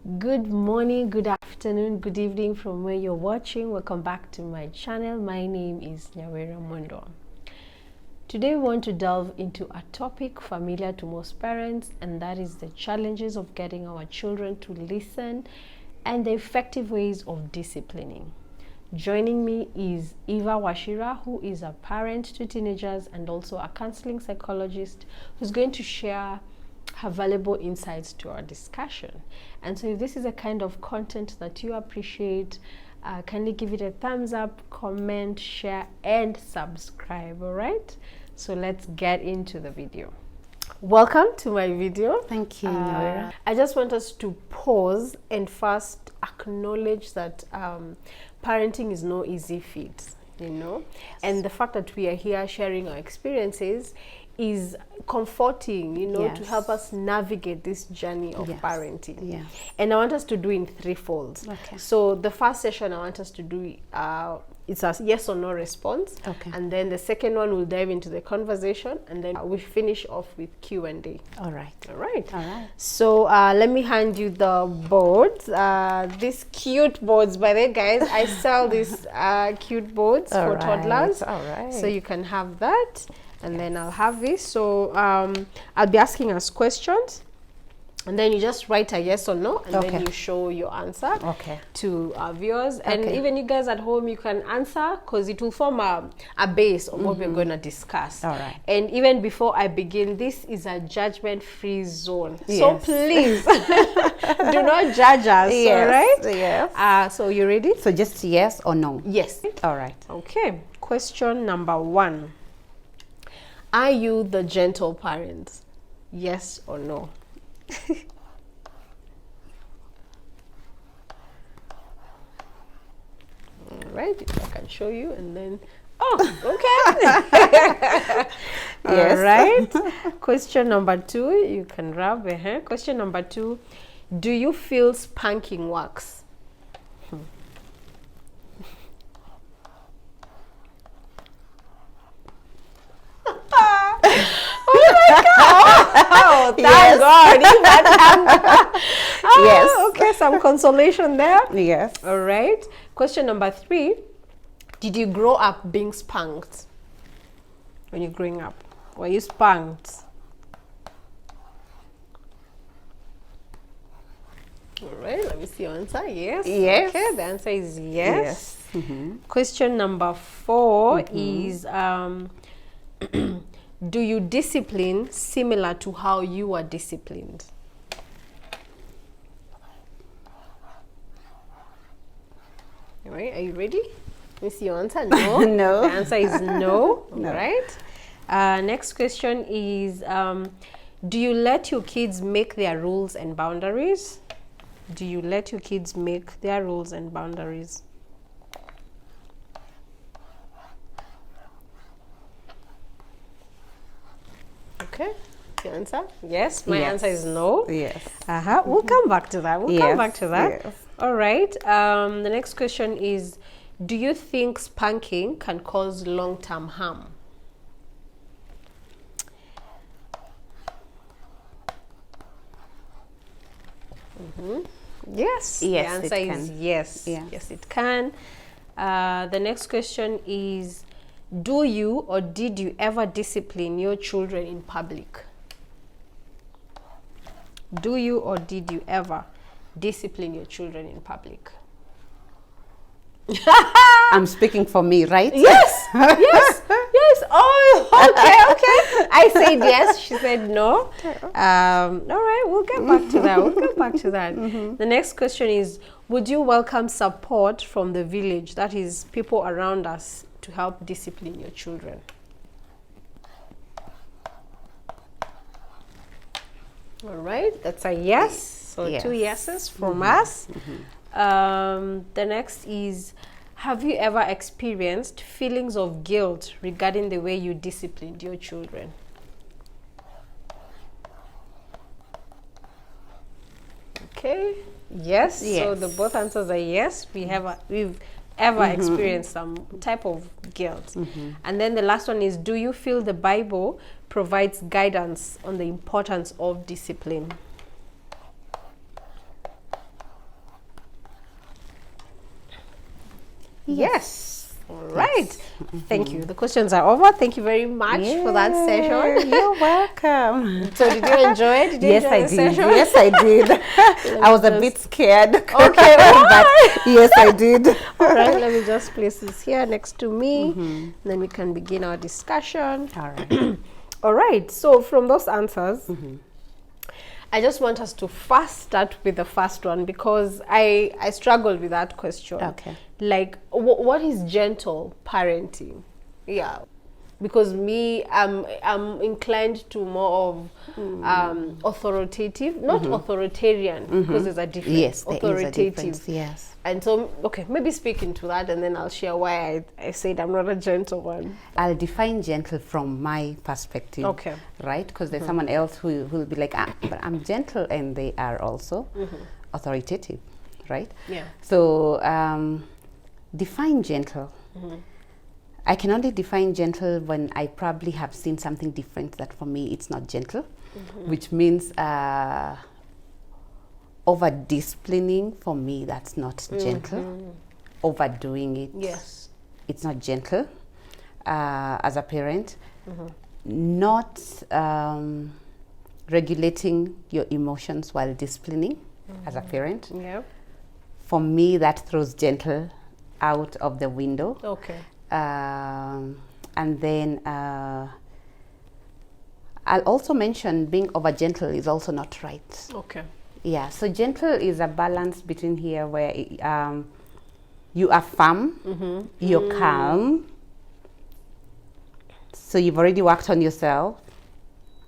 Good morning, good afternoon, good evening from where you're watching. Welcome back to my channel. My name is Nyawera Mondo. Today we want to delve into a topic familiar to most parents, and that is the challenges of getting our children to listen and the effective ways of disciplining. Joining me is Eva Washira, who is a parent to teenagers and also a counseling psychologist, who's going to share her valuable insights to our discussion. And so if this is a kind of content that you appreciate, kindly give it a thumbs up, comment, share, and subscribe. All right, so let's get into the video. Welcome to my video. Thank you. I just want us to pause and first acknowledge that parenting is no easy feat, yes. And the fact that we are here sharing our experiences is comforting, yes. to help us navigate this journey of yes. parenting. Yes. And I want us to do in threefold. Okay. So the first session I want us to do it's a yes or no response. Okay. And then the second one will dive into the conversation, and then we finish off with Q&A. All right. All right. All right. So let me hand you the boards. These cute boards, by the way, guys. I sell these cute boards for toddlers. All right. So you can have that. And then I'll have this. So I'll be asking us questions, and then you just write a yes or no, and then you show your answer to our viewers. And even you guys at home, you can answer, because it will form a base of what we're going to discuss. All right. And even before I begin, this is a judgment-free zone. Yes. So please do not judge us. Yes. All right? Yes. So you ready? So just yes or no? Yes. All right. Okay. Question number 1. Are you the gentle parent? Yes or no? All right, if I can show you, and then okay. Yes. All right. Question number 2, you can rub. Question number 2, do you feel spanking works? Oh, thank God. Yes. Okay, some consolation there. Yes. All right. Question number 3. Did you grow up being spanked when you're growing up? Were you spanked? All right, let me see your answer. Yes. Yes. Okay, the answer is yes. Yes. Mm-hmm. Question number 4 is do you discipline similar to how you were disciplined? All right, are you ready? Let me see your answer. No. No. The answer is no. No. All right. Next question is do you let your kids make their rules and boundaries? Do you let your kids make their rules and boundaries? Okay, your answer? Yes, my answer is no. Yes. We'll come back to that. We'll come back to that. Yes. All right. The next question is, do you think spanking can cause long-term harm? Yes. Yes, the answer it is can. yes. Yeah. Yes, it can. The next question is, do you or did you ever discipline your children in public? Do you or did you ever discipline your children in public? I'm speaking for me, right? Yes, yes, yes. Oh, okay. I said yes. She said no. All right, we'll get back to that. We'll get back to that. The next question is, would you welcome support from the village, that is people around us, to help discipline your children? All right, that's a yes. So Yes. 2 yeses from us. The next is, have you ever experienced feelings of guilt regarding the way you disciplined your children? Okay. Yes. Yes. So the both answers are yes. We've ever experienced some type of guilt. And then the last one is, do you feel the Bible provides guidance on the importance of discipline? Yes. All right. Thank you. The questions are over. Thank you very much for that session. You're welcome. So did you enjoy it? Did you Yes, enjoy I the did. session? Yes, I did. I was a bit scared. Okay. But yes, I did. All right. Let me just place this here next to me. Then we can begin our discussion. All right. All right. So from those answers, I just want us to first start with the first one because I struggled with that question. Okay. Like, what is gentle parenting? Yeah. Because me, I'm inclined to more of authoritative, not authoritarian, because there's a difference. Yes, there is a authoritative. difference. Yes. And so, okay, maybe speak into that, and then I'll share why I said I'm not a gentle one. I'll define gentle from my perspective. Okay. Right? Because there's someone else who will be like, but I'm gentle, and they are also authoritative. Right? Yeah. So, define gentle. I can only define gentle when I probably have seen something different that for me it's not gentle, which means over disciplining for me that's not gentle. Overdoing it, Yes. it's not gentle. As a parent, not regulating your emotions while disciplining as a parent. Yeah. For me, that throws gentle out of the window. Okay. And then I'll also mention being over gentle is also not right. Okay. Yeah, so gentle is a balance between here where you are firm, you're calm, so you've already worked on yourself,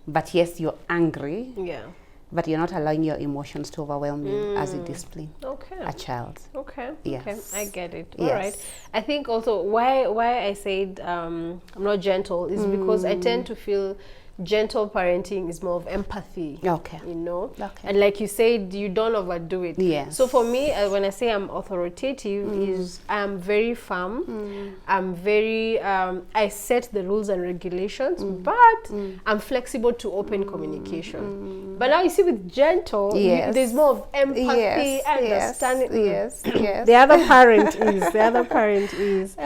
but yes, you're angry, Yeah. but you're not allowing your emotions to overwhelm you as you discipline Okay. a child. Okay. Yes. Okay. I get it. Yes. All right. I think also why I said I'm not gentle is because I tend to feel gentle parenting is more of empathy. Okay. You know. Okay. And like you said, you don't overdo it. Yes. So for me, when I say I'm authoritative, is I'm very firm. I'm very I set the rules and regulations, but I'm flexible to open communication. But now you see with gentle, Yes. there's more of empathy, Yes, understanding. yes, yes. The other parent is.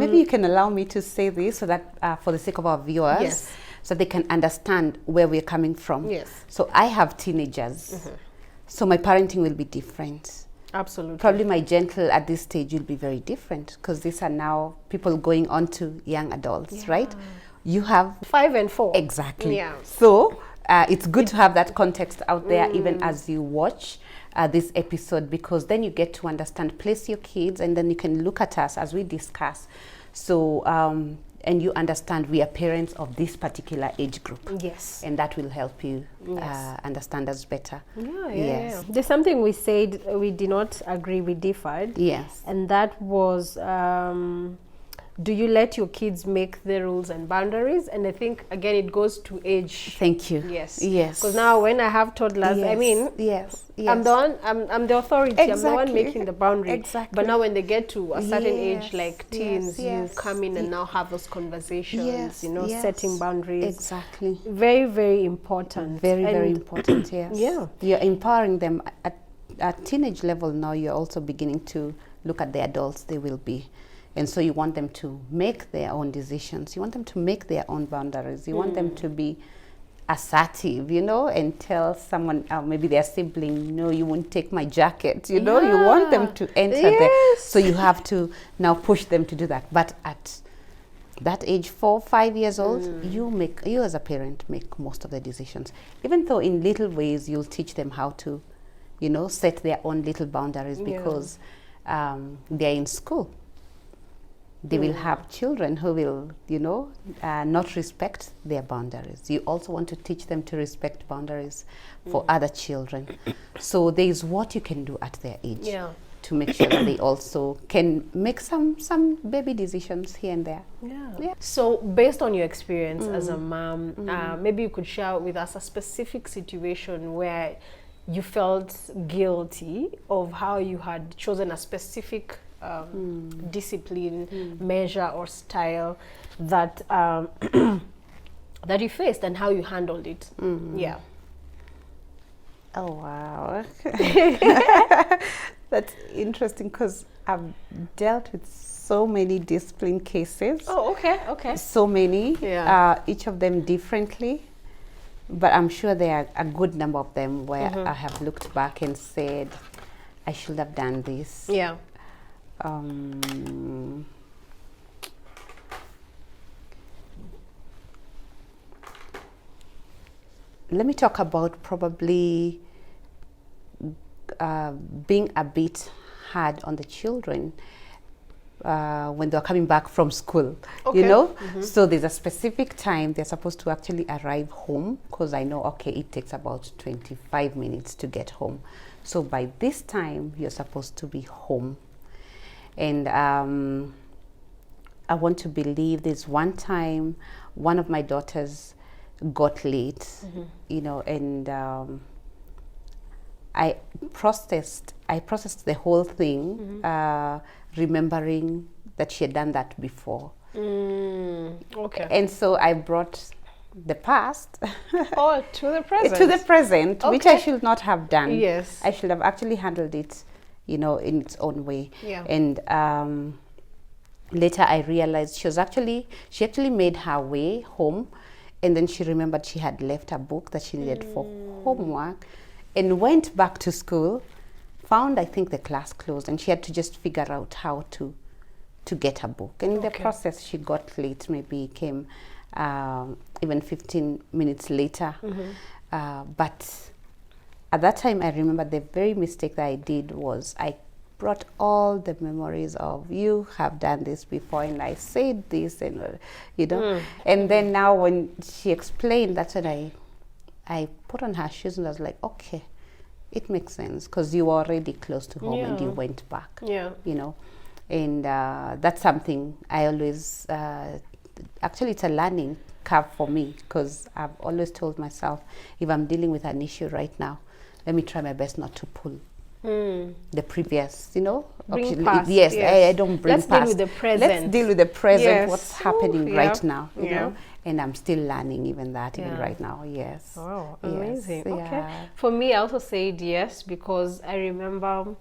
Maybe you can allow me to say this so that for the sake of our viewers, Yes. so they can understand where we're coming from. Yes. So I have teenagers, so my parenting will be different. Absolutely. Probably my gentle at this stage will be very different because these are now people going on to young adults, right? You have 5 and 4. exactly. Yeah. So it's good to have that context out there even as you watch this episode, because then you get to understand, place your kids, and then you can look at us as we discuss. So and you understand we are parents of this particular age group. Yes. And that will help you Yes. Understand us better. Yeah. Yes. There's something we said we did not agree, we differed. Yes. And that was do you let your kids make the rules and boundaries? And I think again it goes to age. Thank you. Yes. Yes. Because now when I have toddlers, I Yes. mean, yes. I'm the one. I'm the authority. I'm the one Exactly. making the boundary. Exactly. But now when they get to a certain age, Yes, like yes, teens, yes. you come in and now have those conversations. Yes, You know, yes. setting boundaries. Exactly. Very, very important. Very, very And important, yes. Yeah. You're empowering them at teenage level now. You're also beginning to look at the adults they will be. And so you want them to make their own decisions. You want them to make their own boundaries. You want them to be assertive, you know, and tell someone, maybe their sibling, no, you won't take my jacket. You know, you want them to enter there. Yes. So you have to now push them to do that. But at that age, 4, 5 years old, you as a parent make most of the decisions. Even though in little ways you'll teach them how to, you know, set their own little boundaries because they're in school. They will have children who will, you know, not respect their boundaries. You also want to teach them to respect boundaries for other children. So there is what you can do at their age to make sure that they also can make some baby decisions here and there. Yeah. So based on your experience as a mom, maybe you could share with us a specific situation where you felt guilty of how you had chosen a specific discipline, measure, or style that that you faced and how you handled it. Yeah. Oh, wow. That's interesting because I've dealt with so many discipline cases. Oh, okay, okay. So many, Yeah. each of them differently. But I'm sure there are a good number of them where I have looked back and said, I should have done this. Yeah. Let me talk about probably being a bit hard on the children when they're coming back from school, Okay. you know? So there's a specific time they're supposed to actually arrive home, because I know, okay, it takes about 25 minutes to get home. So by this time, you're supposed to be home. And I want to believe there's one time one of my daughters got late, you know, and I processed the whole thing, remembering that she had done that before. Okay. And so I brought the past Oh, to the present. to the present, which I should not have done. Yes. I should have actually handled it, you know, in its own way. Yeah. And later I realized she actually made her way home, and then she remembered she had left a book that she needed for homework, and went back to school, found, I think, the class closed, and she had to just figure out how to get a book. And in the process, she got late, maybe came even 15 minutes later. But at that time, I remember the very mistake that I did was I brought all the memories of, you have done this before, and I said this, and you know. And then now when she explained, that's when I put on her shoes, and I was like, okay, it makes sense, because you were already close to home and you went back. Yeah. You know, and that's something I always, actually it's a learning curve for me, because I've always told myself, if I'm dealing with an issue right now, let me try my best not to pull the previous, you know. Bring past, yes, I don't bring Let's past. deal with the present. Let's deal with the present, Yes. what's happening right now, you Yeah. know. And I'm still learning even that, even Yeah. right now, yes. Wow, Yes, amazing. Okay. yeah. For me, I also said yes, because I remember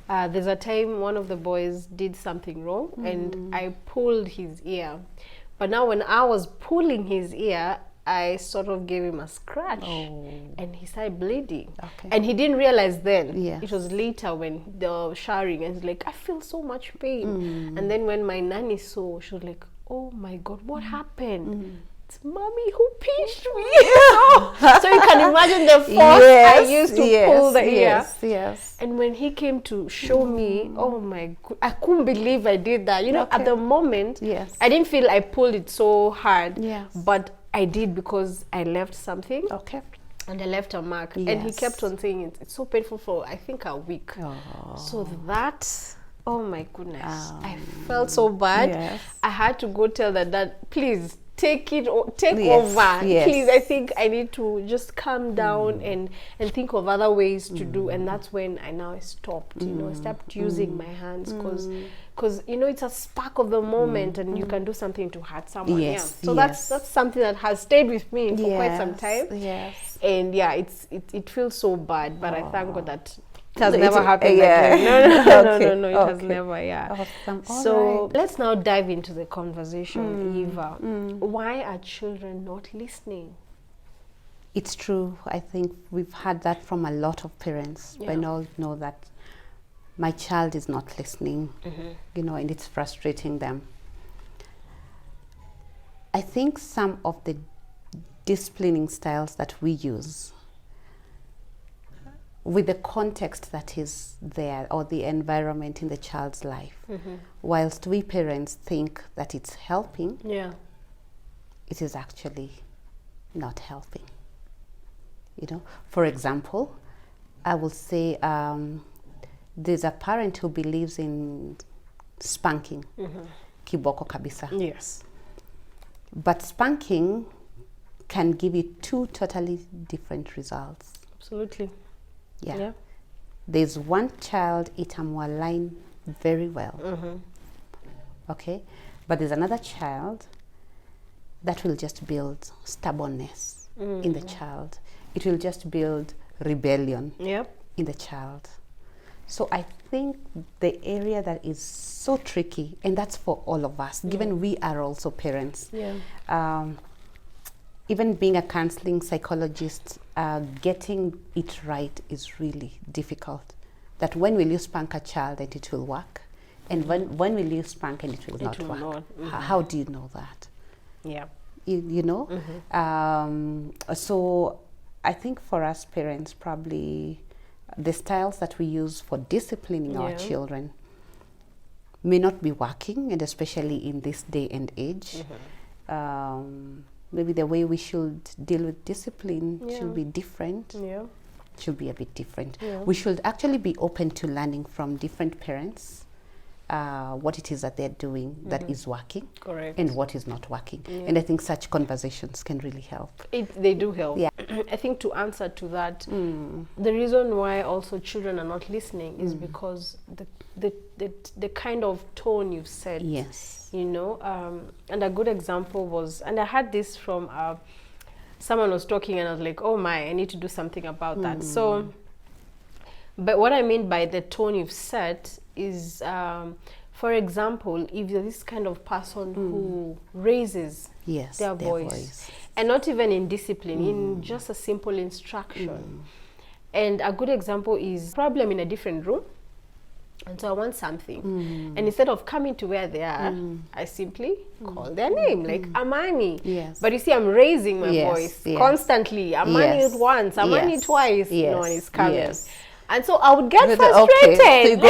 there's a time one of the boys did something wrong and I pulled his ear. But now when I was pulling his ear, I sort of gave him a scratch and he started bleeding. Okay. And he didn't realize then. Yes. It was later when they were showering, and he's like, I feel so much pain. And then when my nanny saw, she was like, oh my God, what happened? It's mommy who pinched me. So you can imagine the force I used to pull the ear. Yes. And when he came to show me, oh my God, I couldn't believe I did that. You know, at the moment, Yes. I didn't feel I pulled it so hard. Yes. But I did, because I left something. Okay. And I left a mark. And he Yes. kept on saying it's so painful for, I think, a week. So that, oh my goodness, I felt so bad. Yes. I had to go tell the dad, please take over. Yes. Please, I think I need to just calm down and think of other ways to do. And that's when I stopped, you know, I stopped using my hands, because you know, it's a spark of the moment and you can do something to hurt someone. Yes, So yes. that's something that has stayed with me for quite some time. Yes. And yeah, it feels so bad, but I thank God that it has So never it's- happened yeah. again. No, it has Okay. never, yeah. Awesome. All So right. let's now dive into the conversation, Eva. Why are children not listening? It's true. I think we've had that from a lot of parents. Yeah. We all know that my child is not listening, you know, and it's frustrating them. I think some of the disciplining styles that we use, with the context that is there or the environment in the child's life, whilst we parents think that it's helping, Yeah. it is actually not helping. You know, for example, I will say there's a parent who believes in spanking, kiboko kabisa. Yes. But spanking can give you two totally different results. Absolutely. Yeah. There's one child, it will align very well. Okay. But there's another child that will just build stubbornness in the child. It will just build rebellion Yep. in the child. So I think the area that is so tricky, and that's for all of us, given we are also parents. Even being a counseling psychologist, getting it right is really difficult. That when will you spank a child and it will work? And when will you spank and it will not work? How do you know that? Yeah. You know? So I think for us parents, probably the styles that we use for disciplining our children may not be working, and especially in this day and age. Maybe the way we should deal with discipline should be different. Should be a bit different. We should actually be open to learning from different parents what it is that they're doing that is working. Correct. And what is not working. And I think such conversations can really help. They do help. Yeah. I think to answer to that, the reason why also children are not listening is because the kind of tone you've set. Yes. You know, and a good example was, and I had this from someone was talking, and I was like, oh my, I need to do something about that. So, but what I mean by the tone you've set is, for example, if you're this kind of person who raises their voice, and not even in discipline, in just a simple instruction. And a good example is problem in a different room. And so I want something. And instead of coming to where they are, I simply call their name, like Amani. Yes. But you see, I'm raising my voice constantly. Amani it once, Amani twice. No one is coming. And so I would get frustrated.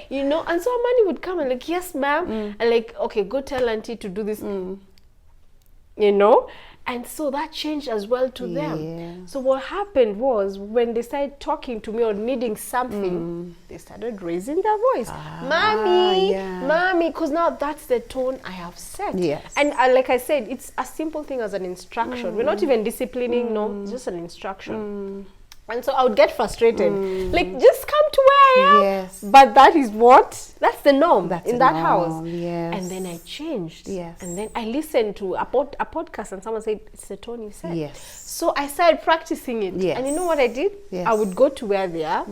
You know, and so Amani would come and like, yes, ma'am. And like, okay, go tell auntie to do this. You know? And so that changed as well to them. So what happened was, when they started talking to me or needing something, they started raising their voice. Mommy, mommy, because now that's the tone I have set. And like I said, it's a simple thing as an instruction. We're not even disciplining, no, it's just an instruction. And so I would get frustrated. Like, just come to where I am. But that is that's the norm in that house. And then I changed. And then I listened to a podcast, and someone said, it's the tone you said. So I started practicing it. And you know what I did? I would go to where they are,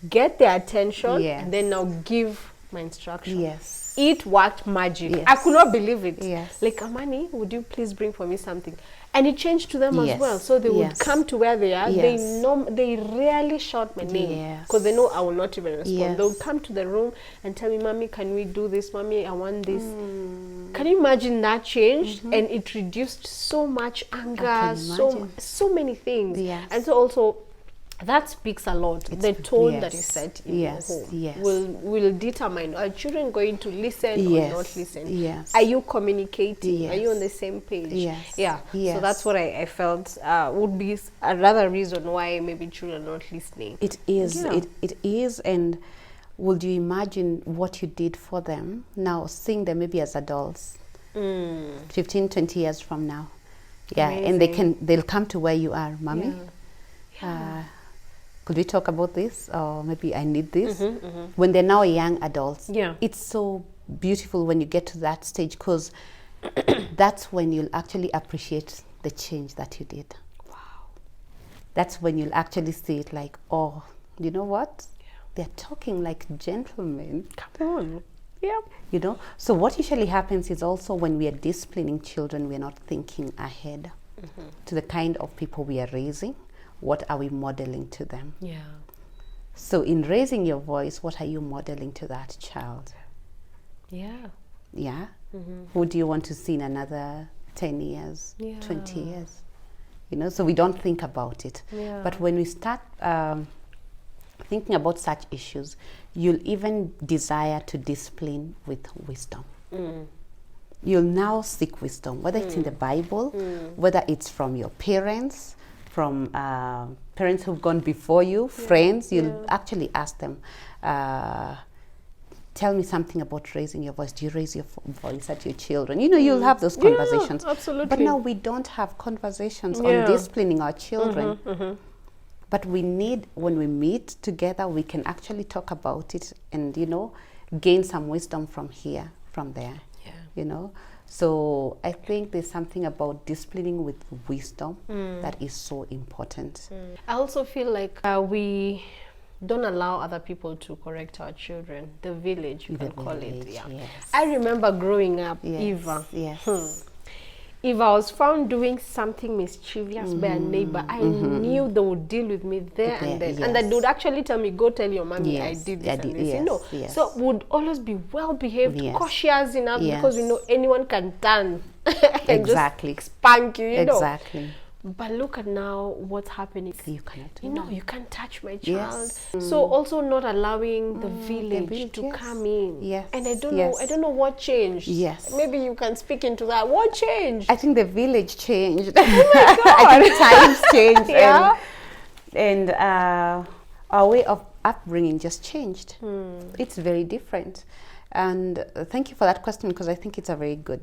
get their attention, and then now give my instruction. It worked magic. I could not believe it. Like, Amani, would you please bring for me something? And it changed to them as well. So they would come to where they are. They rarely shout my name because they know I will not even respond. They'll come to the room and tell me, Mommy, can we do this? Mommy, I want this. Can you imagine that changed? And it reduced so much anger, so many things. And so also, that speaks a lot. The tone that is set in the home will determine, are children going to listen or not listen? Are you communicating? Are you on the same page? So that's what I felt would be another reason why maybe children are not listening. It is. It is. And would you imagine what you did for them now, seeing them maybe as adults 15, 20 years from now? Amazing. And they'll come to where you are, Mommy. Could we talk about this? Or maybe I need this. When they're now young adults, it's so beautiful when you get to that stage, because that's when you'll actually appreciate the change that you did. Wow. That's when you'll actually see it like, oh, you know what? They're talking like gentlemen. Come on. You know, so what usually happens is also when we are disciplining children, we're not thinking ahead to the kind of people we are raising. What are we modeling to them? So in raising your voice, what are you modeling to that child? Who do you want to see in another 10 years, 20 years? You know, so we don't think about it. But when we start thinking about such issues, you'll even desire to discipline with wisdom. You'll now seek wisdom, whether it's in the Bible, whether it's from your parents, from parents who've gone before you, friends. You'll actually ask them, tell me something about raising your voice. Do you raise your voice at your children? You know, you'll have those conversations. Absolutely. But now we don't have conversations on disciplining our children. But we need, when we meet together, we can actually talk about it and, you know, gain some wisdom from here, from there. You know, So I think there's something about disciplining with wisdom that is so important. I also feel like we don't allow other people to correct our children. The village, you can call it. Yeah. Yes. I remember growing up, Yes. Eva. Yes. If I was found doing something mischievous by a neighbor, I knew they would deal with me there and then. Yes. And that they would actually tell me, go tell your mommy Yes. I did this I and did- this, you yes, know. yes. So would always be well behaved, Yes. cautious enough, because we Yes. know anyone can turn and Exactly. just spank you, you know. Exactly. But look at now what's happening. You cannot do You know, that. you can't touch my child. Yes. So also not allowing the village village, to yes. come in. Yes, And I don't yes. know. I don't know what changed. Yes. Maybe you can speak into that. What changed? I think the village changed. I think times changed. Yeah. And our way of upbringing just changed. It's very different. And thank you for that question, because I think it's a very good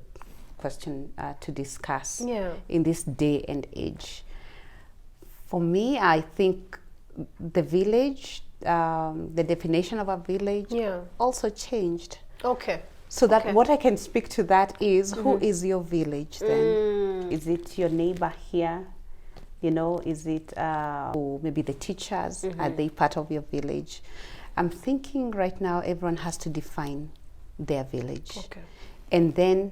question to discuss Yeah. in this day and age. For me, I think the village, the definition of a village Yeah. also changed. Okay. So that Okay. what I can speak to that is, who is your village then? Is it your neighbor here? You know, is it or maybe the teachers? Are they part of your village? I'm thinking right now everyone has to define their village. Okay. And then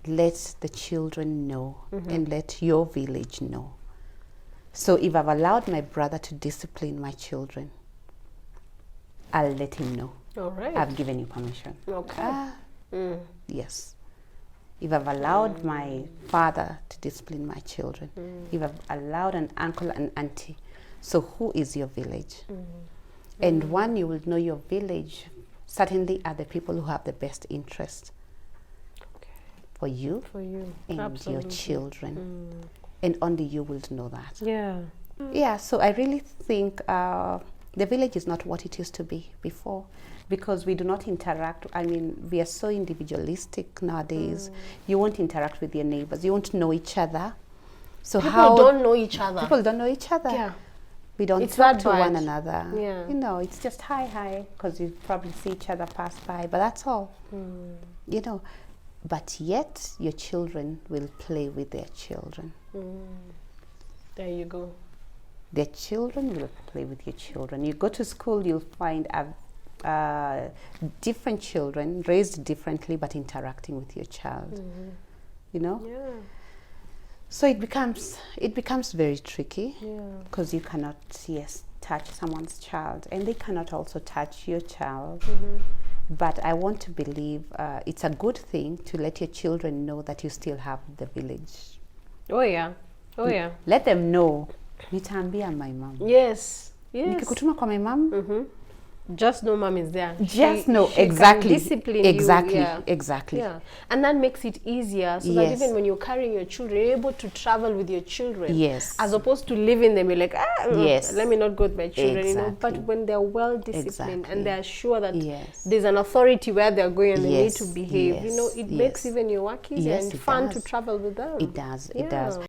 let the children know and let your village know. So if I've allowed my brother to discipline my children, I'll let him know. All right. I've given you permission. Okay. Yes. If I've allowed my father to discipline my children, if I've allowed an uncle and auntie, so who is your village? And one, you will know your village certainly are the people who have the best interest for you For you. and Absolutely. your children. And only you will know that. Yeah. Yeah, so I really think the village is not what it used to be before, because we do not interact. I mean, we are so individualistic nowadays. You won't interact with your neighbors. You won't know each other. So People don't know each other. People don't know each other. Yeah. We don't It's talk that to one bad. another. Yeah. You know, it's just hi, because you probably see each other pass by, but that's all. You know, but yet your children will play with their children. There you go. Their children will play with your children. You go to school, you'll find different children raised differently, but interacting with your child. You know, Yeah. so it becomes very tricky, Yeah. because you cannot touch someone's child, and they cannot also touch your child. But I want to believe it's a good thing to let your children know that you still have the village. Oh yeah. Oh yeah. Let them know, nitaambia my mom. Yes. Yes. Nikikutuma kwa my mom, Just know mom is there. just know she can exactly. discipline Exactly. you. Yeah. Exactly. Yeah, and that makes it easier, so that Yes. even when you're carrying your children, you're able to travel with your children. Yes. As opposed to leaving them, you're like, Yes. let me not go with my children, you know. But Exactly. when they're well disciplined Exactly. and they're sure that Yes. there's an authority where they're going and they need Yes. to behave, you know, Yes. it makes Yes. even your work easier Yes, and it fun does. to travel with them. It does. It Yeah. does.